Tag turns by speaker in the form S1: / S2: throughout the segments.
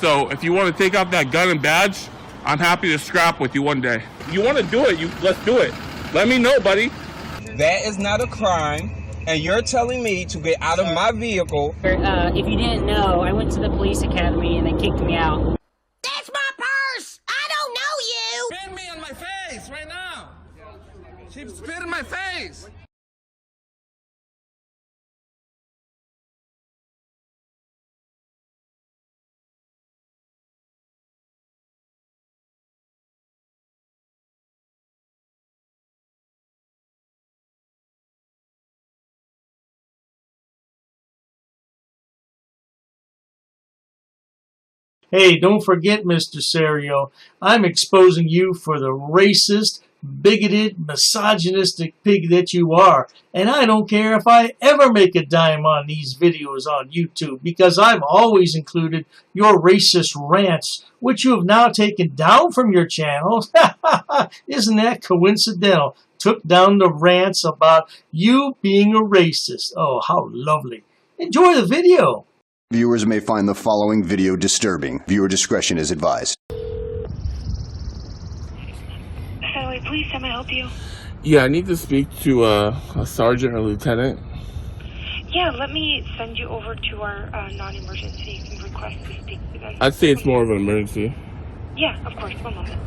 S1: So if you want to take off that gun and badge, I'm happy to scrap with you one day. You want to do it, let's do it. Let me know, buddy.
S2: That is not a crime, and you're telling me to get out of my vehicle.
S3: If you didn't know, I went to the police academy and they kicked me out.
S4: That's my purse! I don't know you!
S5: Spit me on my face right now! She spit in my face!
S6: Hey, don't forget, Mr. Serio, I'm exposing you for the racist, bigoted, misogynistic pig that you are. And I don't care if I ever make a dime on these videos on YouTube, because I've always included your racist rants, which you have now taken down from your channel. Isn't that coincidental? Took down the rants about you being a racist. Oh, how lovely. Enjoy the video.
S7: Viewers may find the following video disturbing. Viewer discretion is advised.
S8: Satellite Police, how may I help you?
S1: Yeah, I need to speak to a sergeant or lieutenant.
S8: Yeah, let me send you over to our non-emergency. You can request to speak to them.
S1: I'd say it's more of an emergency.
S8: Yeah, of course. One moment.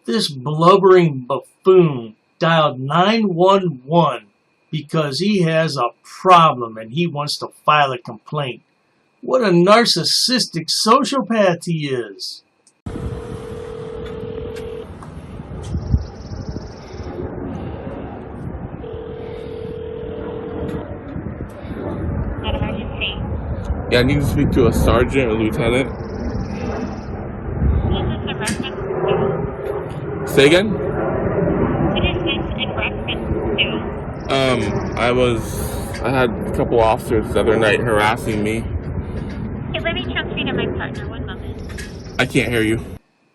S6: This blubbering buffoon dialed 911 because he has a problem and he wants to file a complaint. What a narcissistic sociopath he is.
S8: An emergency.
S1: Yeah, I need to speak to a sergeant or lieutenant.
S8: Is this a reference to?
S1: Say again?
S8: What is this in reference to?
S1: I had a couple officers the other night harassing me.
S8: Okay, let me transfer to my partner. One moment.
S1: I can't hear you.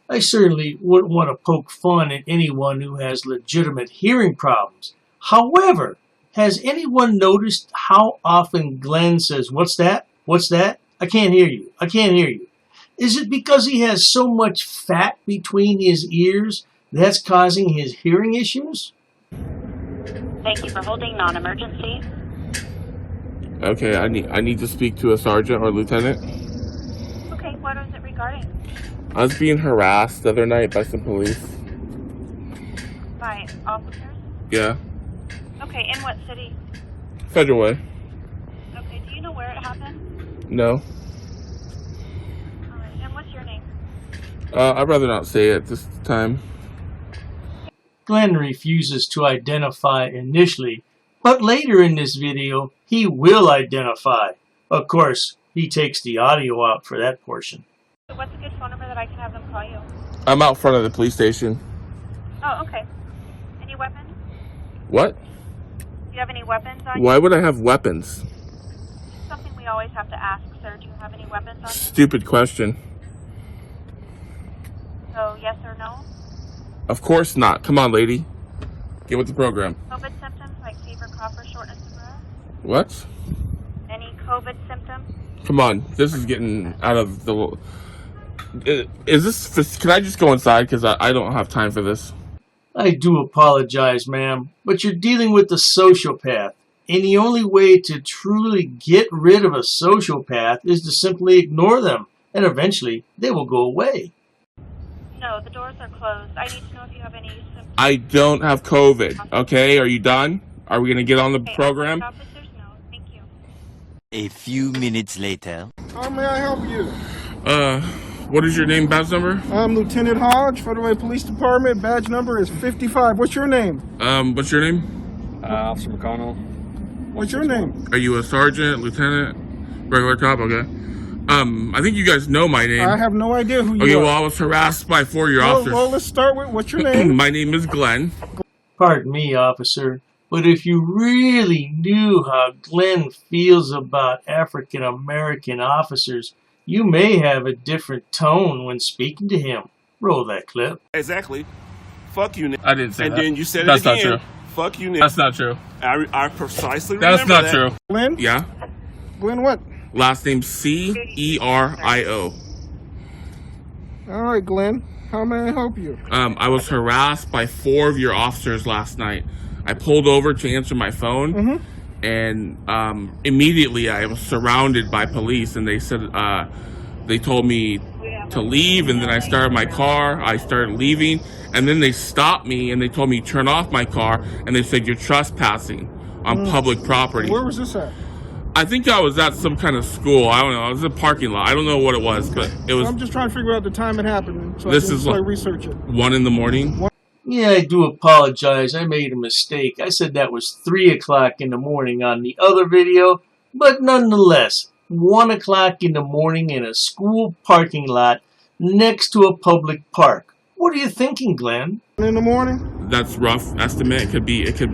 S6: I certainly wouldn't want to poke fun at anyone who has legitimate hearing problems. However, has anyone noticed how often Glenn says, "What's that? What's that? I can't hear you. I can't hear you." Is it because he has so much fat between his ears that's causing his hearing issues?
S8: Thank you for holding non-emergency.
S1: Okay, I need to speak to a sergeant or lieutenant.
S8: Okay, what is it regarding?
S1: I was being harassed the other night by some police.
S8: By officers?
S1: Yeah.
S8: Okay, in what city?
S1: Federal Way.
S8: Okay, do you know where it happened?
S1: No.
S8: Alright, and what's your name?
S1: I'd rather not say it this time.
S6: Glenn refuses to identify initially, but later in this video, he will identify. Of course, he takes the audio out for that portion.
S8: So what's a good phone number that I can have them call you?
S1: I'm out front of the police station.
S8: Oh, okay. Any weapons?
S1: What?
S8: Do you have any weapons on you?
S1: Why would I have weapons?
S8: Something we always have to ask, sir. Do you have any weapons on you?
S1: Stupid question.
S8: So, yes or no?
S1: Of course not. Come on, lady. Get with the program.
S8: COVID symptoms like fever, cough, or shortness of breath?
S1: What?
S8: Any COVID symptoms?
S1: Come on. This is getting out of the... Is this... Can I just go inside? Because I don't have time for this.
S6: I do apologize, ma'am, but you're dealing with a sociopath. And the only way to truly get rid of a sociopath is to simply ignore them. And eventually, they will go away.
S8: No, the doors are closed. I need to know if you have any symptoms.
S1: I don't have COVID. Okay? Are you done? Are we going to get on the program?
S8: Officers, no. Thank you.
S9: A few minutes later.
S5: How may I help you?
S1: What is your name, badge number?
S5: I'm Lieutenant Hodge, Federal Police Department. Badge number is 55. What's your name?
S1: What's your name?
S10: Officer McConnell.
S5: What's your name?
S1: Are you a sergeant, lieutenant, regular cop? Okay. I think you guys know my name.
S5: I have no idea who you
S1: Okay,
S5: are.
S1: well, I was harassed by 4-year officers.
S5: Well, let's start with what's your name?
S1: My name is Glenn.
S6: Pardon me, officer, but if you really knew how Glenn feels about African American officers, you may have a different tone when speaking to him. Roll that clip.
S11: Exactly. Fuck you.
S1: I didn't say
S11: and
S1: that.
S11: then you said
S1: That's
S11: it again.
S1: not true.
S10: Fuck you, Nick.
S1: That's not true.
S10: I precisely remember
S1: That's not
S10: that.
S1: true.
S5: Glenn?
S1: Yeah.
S5: Glenn what?
S1: Last name Cerio.
S5: All right, Glenn. How may I help you?
S1: I was harassed by 4 of your officers last night. I pulled over to answer my phone, and immediately I was surrounded by police, and they said they told me to leave, and then I started my car. I started leaving, and then they stopped me, and they told me to turn off my car, and they said you're trespassing on public property.
S5: Where was this at?
S1: I think I was at some kind of school. I don't know. It was a parking lot. I don't know what it was, but it was.
S5: So I'm just trying to figure out the time it happened, so
S1: This
S5: I can
S1: is
S5: start
S1: like
S5: research it.
S1: 1 in the morning.
S6: Yeah, I do apologize. I made a mistake. I said that was 3 o'clock in the morning on the other video, but nonetheless, 1 o'clock in the morning in a school parking lot next to a public park. What are you thinking, Glenn?
S5: In the morning?
S1: That's rough estimate. It could be.
S5: Okay.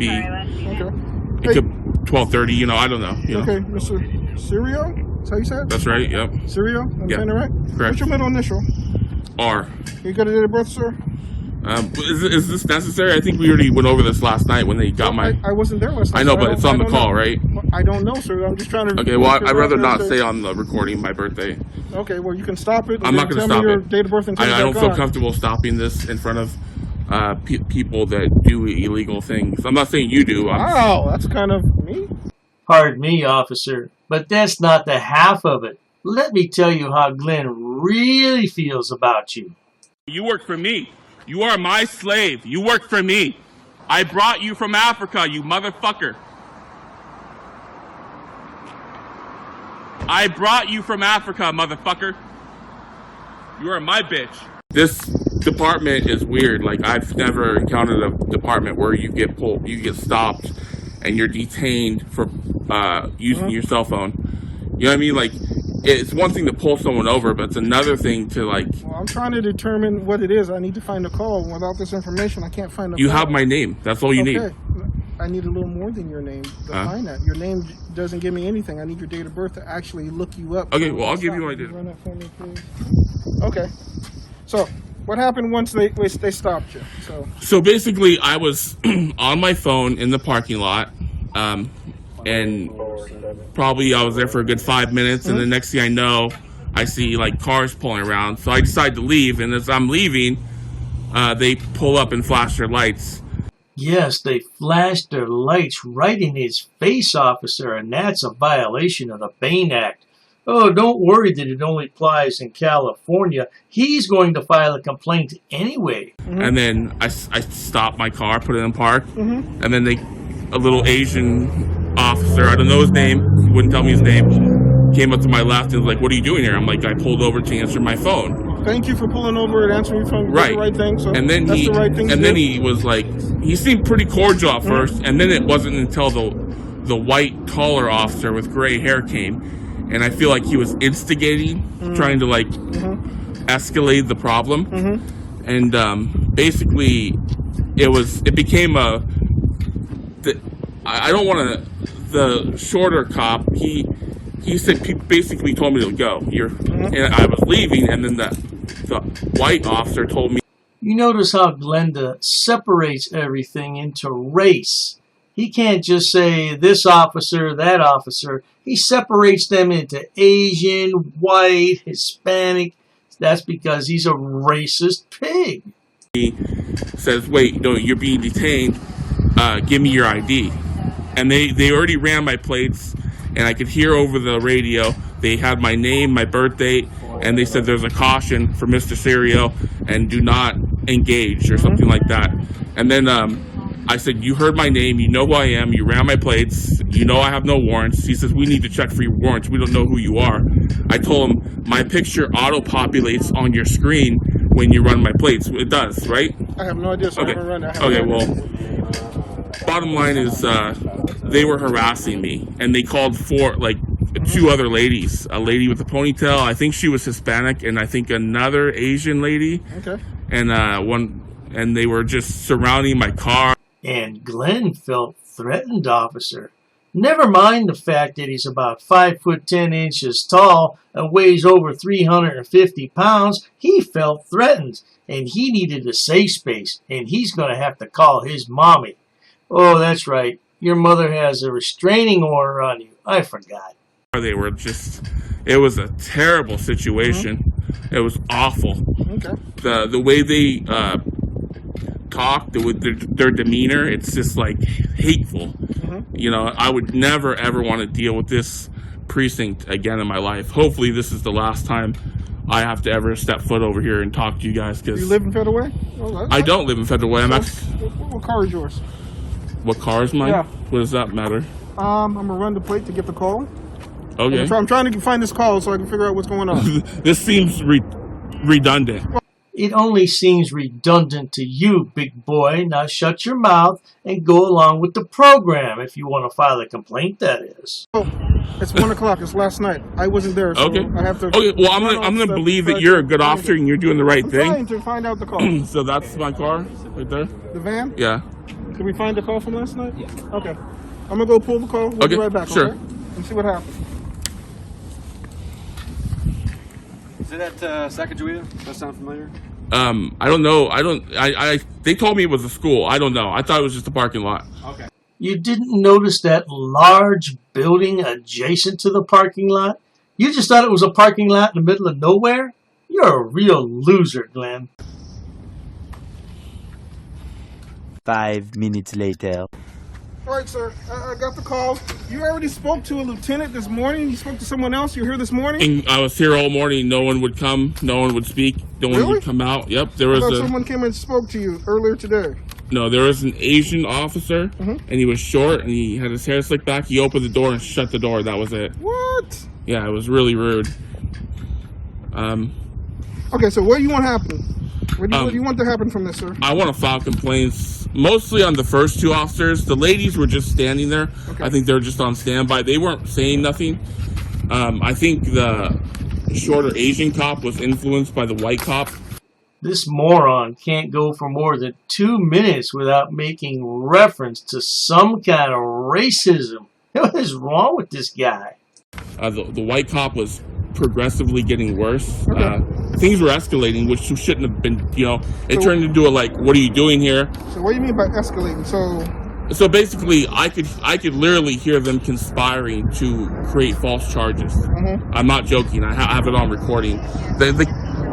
S1: It could 12:30. You know, I don't know. You know.
S5: Okay, Mr. Cerio? Is that how you said?
S1: That's right. Yep.
S5: Cerio? I'm
S1: Yeah.
S5: saying it right?
S1: Correct.
S5: What's your middle initial?
S1: R.
S5: You got a date of birth, sir?
S1: Is this necessary? I think we already went over this last night when they got my.
S5: I wasn't there last night.
S1: I know,
S5: so
S1: but it's on the
S5: don't
S1: call,
S5: know.
S1: right?
S5: I don't know, sir. I'm just trying to.
S1: Okay. Well, I'd rather not
S5: say
S1: say on the recording my birthday.
S5: Okay. Well, you can stop it. and
S1: I'm not
S5: then
S1: going to
S5: tell
S1: stop
S5: me your
S1: it.
S5: date of birth and
S1: I don't feel comfortable stopping this in front of people that do illegal things. I'm not saying you do.
S5: Wow, that's kind of me.
S6: Pardon me, officer, but that's not the half of it. Let me tell you how Glenn really feels about you.
S1: You work for me. You are my slave. You work for me. I brought you from Africa, you motherfucker. I brought you from Africa, motherfucker. You are my bitch. This department is weird. Like, I've never encountered a department where you get pulled, you get stopped, and you're detained for using your cell phone. You know what I mean? Like, it's one thing to pull someone over, but it's another thing to, like...
S5: Well, I'm trying to determine what it is. I need to find a call. Without this information, I can't find a call.
S1: You have my name. That's all you need.
S5: I need a little more than your name to find that. Your name doesn't give me anything. I need your date of birth to actually look you up.
S1: Okay, well, I'll give you my date.
S5: Run that for me, please. Okay. So, what happened once they stopped you?
S1: So basically, I was on my phone in the parking lot, and probably I was there for a good 5 minutes, and the next thing I know, I see like cars pulling around. So I decide to leave, and as I'm leaving, they pull up and flash their lights.
S6: Yes, they flashed their lights right in his face, officer, and that's a violation of the Bain Act. Oh, don't worry that it only applies in California. He's going to file a complaint anyway.
S1: And then I stopped my car, put it in park, and then a little Asian officer, I don't know his name, he wouldn't tell me his name, came up to my left and was like, "What are you doing here?" I'm like, "I pulled over to answer my phone."
S5: Thank you for pulling over and answering your phone. Right. The right thing. So
S1: and then
S5: that's the right thing.
S1: And then he was like, he seemed pretty cordial at first, and then it wasn't until the white taller officer with gray hair came, and I feel like he was instigating, trying to like escalate the problem, and basically it became I don't want to. The shorter cop, he basically told me to go. And I was leaving, and then the white officer told me.
S6: You notice how Glenda separates everything into race. He can't just say this officer, that officer. He separates them into Asian, white, Hispanic. That's because he's a racist pig.
S1: He says, "Wait, no, you're being detained. Give me your ID." And they already ran my plates, and I could hear over the radio, they had my name, my birth date, and they said there's a caution for Mr. Cerio, and do not engage, or something like that. And then I said, "You heard my name, you know who I am, you ran my plates, you know I have no warrants." He says, "We need to check for your warrants, we don't know who you are." I told him, "My picture auto-populates on your screen when you run my plates." It does, right?
S5: I have no idea, so
S1: okay.
S5: I haven't run it.
S1: Okay, well, bottom line is they were harassing me, and they called two other ladies, a lady with a ponytail, I think she was Hispanic, and I think another Asian lady.
S5: Okay.
S1: And they were just surrounding my car.
S6: And Glenn felt threatened, officer. Never mind the fact that he's about 5'10" tall and weighs over 350 pounds. He felt threatened, and he needed a safe space, and he's going to have to call his mommy. Oh, that's right. Your mother has a restraining order on you. I forgot.
S1: They were just, it was a terrible situation. It was awful.
S5: Okay.
S1: The way they talk, their demeanor, it's just like hateful. You know, I would never ever want to deal with this precinct again in my life. Hopefully this is the last time I have to ever step foot over here and talk to you guys. Cause
S5: you live in Federal Way?
S1: I don't live in Federal Way.
S5: What car is yours?
S1: What car is mine?
S5: Yeah.
S1: What does that matter?
S5: I'm gonna run the plate to get the call.
S1: Okay.
S5: I'm trying to find this call so I can figure out what's going on.
S1: This seems redundant.
S6: It only seems redundant to you, big boy. Now shut your mouth and go along with the program if you want to file a complaint, that is.
S5: Oh, it's 1 o'clock. It's last night. I wasn't there, so
S1: Okay.
S5: I have to...
S1: Okay, well, I'm gonna believe that you're a good officer and you're doing the right
S5: I'm
S1: thing.
S5: trying to find out the call.
S1: So that's my car right there?
S5: The van?
S1: Yeah.
S5: Did we find the call from last night? Yeah. Okay. I'm gonna go pull the call. We'll be right back,
S1: sure.
S5: okay? And see what happens.
S11: Is it at Sacagawea? Does that sound familiar?
S1: I don't know. They told me it was a school. I don't know. I thought it was just a parking lot.
S11: Okay.
S6: You didn't notice that large building adjacent to the parking lot? You just thought it was a parking lot in the middle of nowhere? You're a real loser, Glenn.
S9: 5 minutes later.
S5: All right, sir. I got the call. You already spoke to a lieutenant this morning. You spoke to someone else. You're here this morning.
S1: And I was here all morning. No one would come. No one would speak. No one would come out. Yep. There was
S5: someone came and spoke to you earlier today.
S1: No, there was an Asian officer, and he was short, and he had his hair slicked back. He opened the door and shut the door. That was it.
S5: What?
S1: Yeah, it was really rude.
S5: Okay, so what do you want to happen? What do you want to happen from this, sir?
S1: I want to file complaints mostly on the first two officers. The ladies were just standing there. Okay. I think they were just on standby. They weren't saying nothing. I think the shorter Asian cop was influenced by the white cop.
S6: This moron can't go for more than 2 minutes without making reference to some kind of racism. What is wrong with this guy?
S1: The white cop was progressively getting worse. Okay. Things were escalating, which shouldn't have been, you know, it turned into a, like, what are you doing here?
S5: So what do you mean by escalating?
S1: So basically, I could literally hear them conspiring to create false charges. I'm not joking. I have it on recording.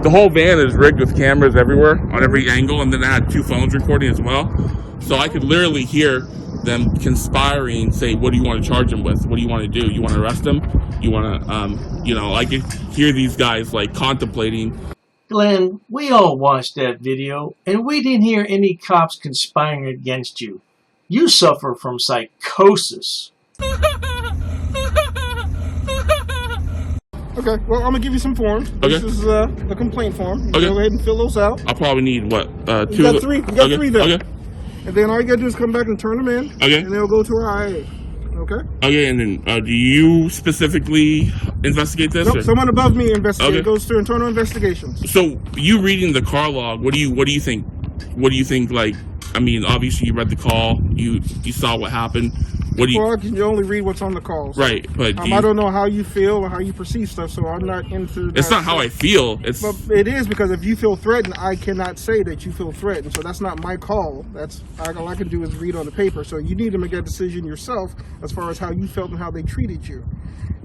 S1: The whole van is rigged with cameras everywhere, on every angle, and then I had 2 phones recording as well. So I could literally hear them conspiring, say, what do you want to charge him with? What do you want to do? You want to arrest him? You want to, you know, I could hear these guys, like, contemplating.
S6: Glenn, we all watched that video, and we didn't hear any cops conspiring against you. You suffer from psychosis.
S5: Okay, well, I'm going to give you some forms.
S1: Okay.
S5: This is a complaint form. You
S1: okay.
S5: Go ahead and fill those out.
S1: I'll probably need, what, 2?
S5: You got 3. You got 3 there.
S1: Okay.
S5: And then all you got to do is come back and turn them in.
S1: Okay.
S5: And they'll go to our IA. Okay?
S1: Okay, and then do you specifically investigate this?
S5: Nope, someone above me investigates.
S1: Okay.
S5: It goes through internal investigations.
S1: So, you reading the car log, what do you think? What do you think, like, I mean, obviously you read the call, you saw what happened. What do you...
S5: Well, I can only read what's on the calls.
S1: Right, but
S5: I don't know how you feel or how you perceive stuff, so I'm not into that.
S1: It's not how I feel.
S5: But it is, because if you feel threatened, I cannot say that you feel threatened. So that's not my call. That's all I can do is read on the paper. So you need to make that decision yourself as far as how you felt and how they treated you.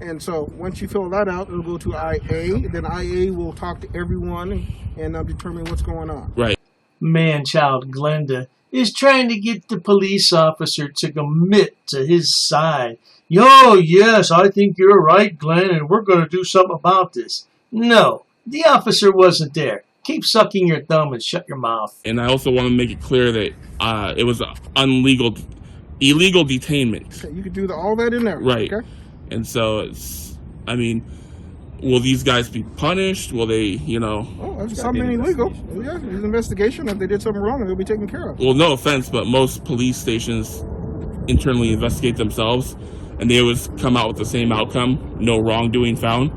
S5: And so once you fill that out, it'll go to IA. Then IA will talk to everyone and determine what's going on.
S1: Right.
S6: Man-child Glenda is trying to get the police officer to commit to his side. Yo, yes, I think you're right, Glenn, and we're going to do something about this. No, the officer wasn't there. Keep sucking your thumb and shut your mouth.
S1: And I also want to make it clear that it was illegal detainment.
S5: Okay, you could do all that in there.
S1: Right.
S5: Okay.
S1: And so it's, I mean, will these guys be punished? Will they, you know?
S5: Oh, if something illegal, yeah, there's an investigation. If they did something wrong, they'll be taken care of.
S1: Well, no offense, but most police stations internally investigate themselves, and they always come out with the same outcome: no wrongdoing found.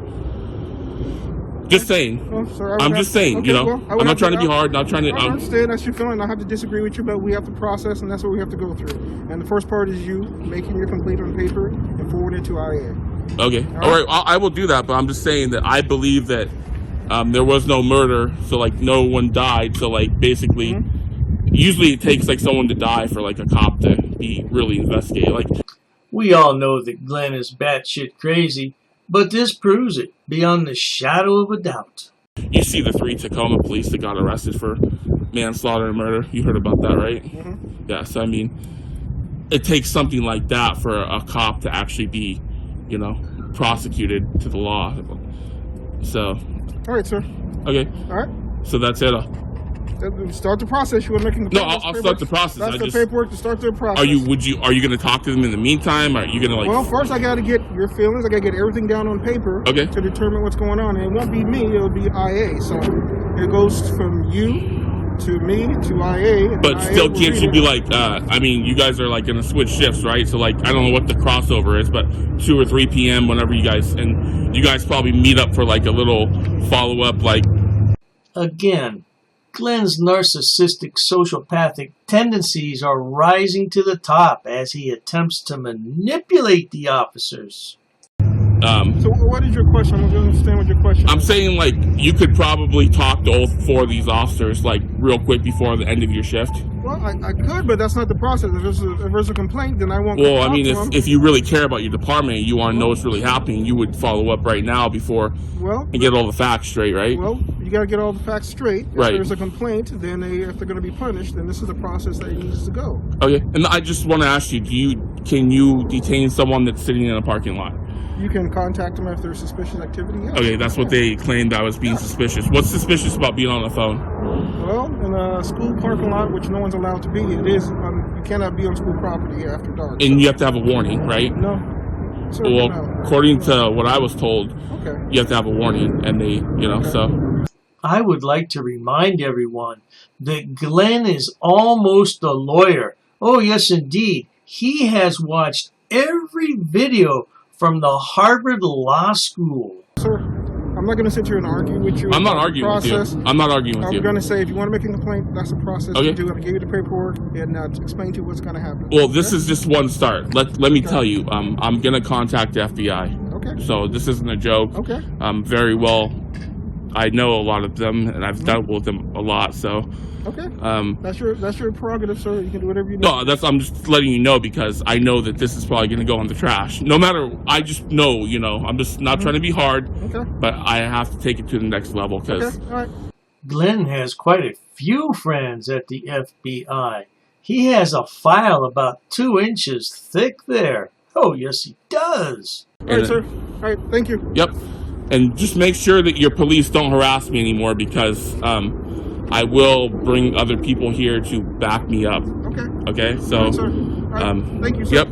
S1: Just saying.
S5: Oh, sir,
S1: I'm just saying.
S5: Okay,
S1: you know,
S5: well,
S1: I'm not trying to be hard. Not trying to.
S5: I understand that's your feeling. I have to disagree with you, but we have to process, and that's what we have to go through. And the first part is you making your complaint on paper and forwarding it to IA.
S1: Okay. All right. I will do that, but I'm just saying that I believe that there was no murder, so like no one died. So like basically, usually it takes like someone to die for like a cop to be really investigated. Like,
S6: we all know that Glenn is batshit crazy, but this proves it beyond the shadow of a doubt.
S1: You see the 3 Tacoma police that got arrested for manslaughter and murder. You heard about that, right?
S5: Mm-hmm.
S1: Yes. I mean, it takes something like that for a cop to actually be, you know, prosecuted to the law. So.
S5: All right, sir.
S1: Okay.
S5: All right.
S1: So that's it.
S5: Start the process. You want making the
S1: No, I'll start the process.
S5: That's the paperwork to start the process.
S1: Are you going to talk to them in the meantime? Are you going to like?
S5: Well, first I got to get your feelings. I got to get everything down on paper.
S1: Okay.
S5: To determine what's going on, and it won't be me. It'll be IA. So it goes from you to me to IA.
S1: But still, can't you be like? I mean, you guys are like going to switch shifts, right? So like, I don't know what the crossover is, but 2 or 3 p.m. whenever you guys probably meet up for like a little follow up, like.
S6: Again, Glenn's narcissistic sociopathic tendencies are rising to the top as he attempts to manipulate the officers.
S5: So what is your question? I don't understand what your question is.
S1: I'm saying, like, you could probably talk to all 4 of these officers, like, real quick before the end of your shift.
S5: Well, I could, but that's not the process. If there's a complaint, then I won't.
S1: Well, I mean, if you really care about your department and you want to know what's really happening, you would follow up right now before and get all the facts straight, right?
S5: Well, you got to get all the facts straight.
S1: Right.
S5: If there's a complaint, then if they're going to be punished, then this is the process that needs to go.
S1: Okay, and I just want to ask you, can you detain someone that's sitting in a parking lot?
S5: You can contact them if there's suspicious activity. Yes.
S1: Okay, that's what they claimed I was being suspicious. What's suspicious about being on the phone?
S5: Well, in a school parking lot, which no one's allowed to be, it is. You cannot be on school property after dark.
S1: And you have to have a warning, right?
S5: No.
S1: Well, according to what I was told, you have to have a warning, and they, so.
S6: I would like to remind everyone that Glenn is almost a lawyer. Oh, yes, indeed. He has watched every video from the Harvard Law School.
S5: Sir, I'm not going to sit here and argue with you.
S1: I'm not arguing with you. I'm not arguing with you.
S5: I'm going to say, if you want to make a complaint, that's the process to do. I'm going to give you the paperwork and explain to you what's going to happen.
S1: Well, this is just one start. Let me tell you, I'm going to contact the FBI.
S5: Okay.
S1: So this isn't a joke.
S5: Okay.
S1: Very well, I know a lot of them, and I've dealt with them a lot, so.
S5: Okay. That's your prerogative, sir. You can do whatever you need.
S1: No, I'm just letting you know because I know that this is probably going to go in the trash. No matter, I just know, I'm just not trying to be hard.
S5: Okay.
S1: But I have to take it to the next level because.
S5: Okay. All right.
S6: Glenn has quite a few friends at the FBI. He has a file about 2 inches thick there. Oh, yes, he does.
S5: All right, sir. All right. Thank you.
S1: Yep. And just make sure that your police don't harass me anymore because I will bring other people here to back me up.
S5: Okay.
S1: Okay. So.
S5: All right, sir. All right. Thank you, sir.
S1: Yep.